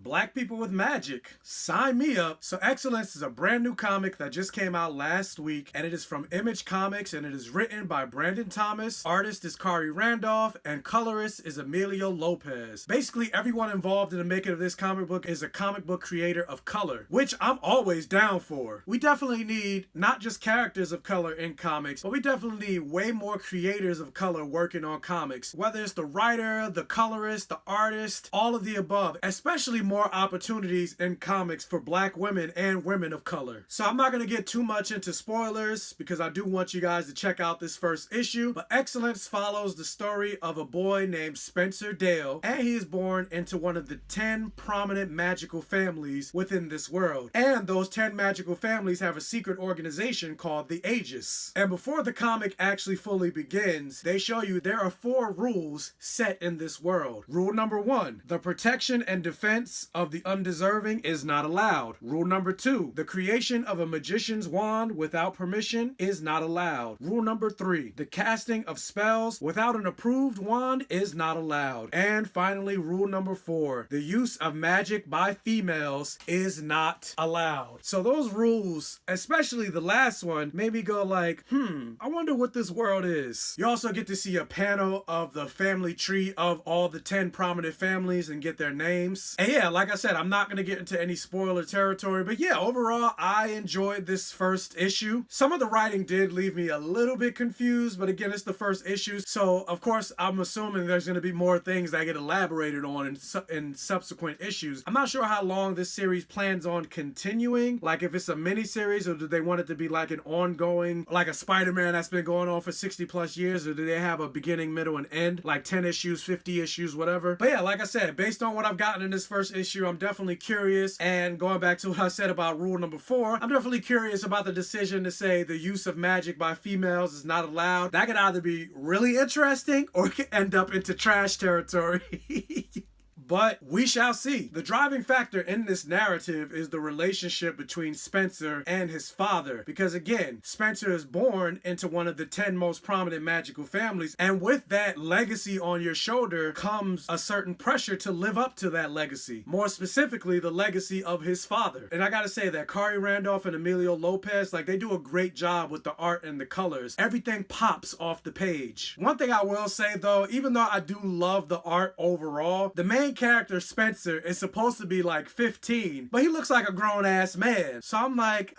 Black people with magic. Sign me up. So Excellence is a brand new comic that just came out last week, and it is from Image Comics, and it is written by Brandon Thomas. Artist is Kari Randolph, and colorist is Emilio Lopez. Basically, everyone involved in the making of this comic book is a comic book creator of color, which I'm always down for. We definitely need not just characters of color in comics, but we definitely need way more creators of color working on comics. Whether it's the writer, the colorist, the artist, all of the above. Especially more opportunities in comics for Black women and women of color. So I'm not going to get too much into spoilers because I do want you guys to check out this first issue. But Excellence follows the story of a boy named Spencer Dale, and he is born into one of the 10 prominent magical families within this world. And those 10 magical families have a secret organization called the Aegis. And before the comic actually fully begins, they show you there are 4 rules set in this world. Rule number 1, the protection and defense of the undeserving is not allowed. Rule number 2, the creation of a magician's wand without permission is not allowed. Rule number 3, the casting of spells without an approved wand is not allowed. And finally, rule number 4, the use of magic by females is not allowed. So those rules, especially the last one, made me go like, I wonder what this world is. You also get to see a panel of the family tree of all the 10 prominent families and get their names. And yeah, like I said, I'm not going to get into any spoiler territory, but yeah, overall, I enjoyed this first issue. Some of the writing did leave me a little bit confused, but again, it's the first issue, so of course, I'm assuming there's going to be more things that get elaborated on in subsequent issues. I'm not sure how long this series plans on continuing, like if it's a mini-series, or do they want it to be like an ongoing, like a Spider-Man that's been going on for 60 plus years, or do they have a beginning, middle, and end, like 10 issues, 50 issues, whatever. But yeah, like I said, based on what I've gotten in this first issue, I'm definitely curious, and going back to what I said about rule number 4, I'm definitely curious about the decision to say the use of magic by females is not allowed. That could either be really interesting or it could end up into trash territory. But we shall see. The driving factor in this narrative is the relationship between Spencer and his father. Because again, Spencer is born into one of the 10 most prominent magical families. And with that legacy on your shoulder comes a certain pressure to live up to that legacy. More specifically, the legacy of his father. And I gotta say that Kari Randolph and Emilio Lopez, like, they do a great job with the art and the colors. Everything pops off the page. One thing I will say though, even though I do love the art overall, the main character Spencer is supposed to be like 15, but he looks like a grown-ass man. So I'm like,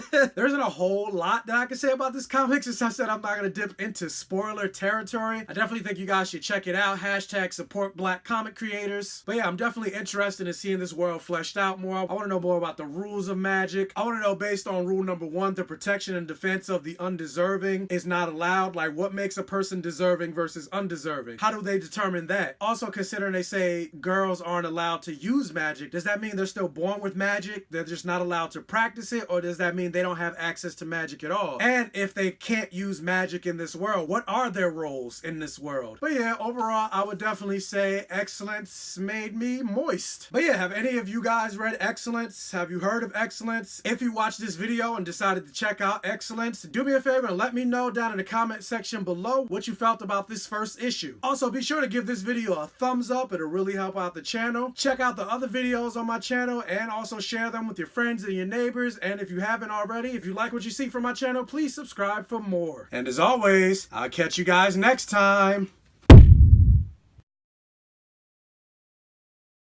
there isn't a whole lot that I can say about this comic. Since I said I'm not going to dip into spoiler territory, I definitely think you guys should check it out. Hashtag support Black comic creators. But yeah, I'm definitely interested in seeing this world fleshed out more. I want to know more about the rules of magic. I want to know, based on rule number 1, the protection and defense of the undeserving is not allowed. Like, what makes a person deserving versus undeserving? How do they determine that? Also, considering they say girls aren't allowed to use magic, does that mean they're still born with magic? They're just not allowed to practice it? Or does that mean they don't have access to magic at all? And if they can't use magic in this world, what are their roles in this world? But yeah, overall, I would definitely say Excellence made me moist. But yeah, have any of you guys read Excellence? Have you heard of Excellence? If you watched this video and decided to check out Excellence, do me a favor and let me know down in the comment section below what you felt about this first issue. Also, be sure to give this video a thumbs up. It'll really help out the channel. Check out the other videos on my channel and also share them with your friends and your neighbors. And if you haven't already, if you like what you see from my channel, please subscribe for more. And as always, I'll catch you guys next time.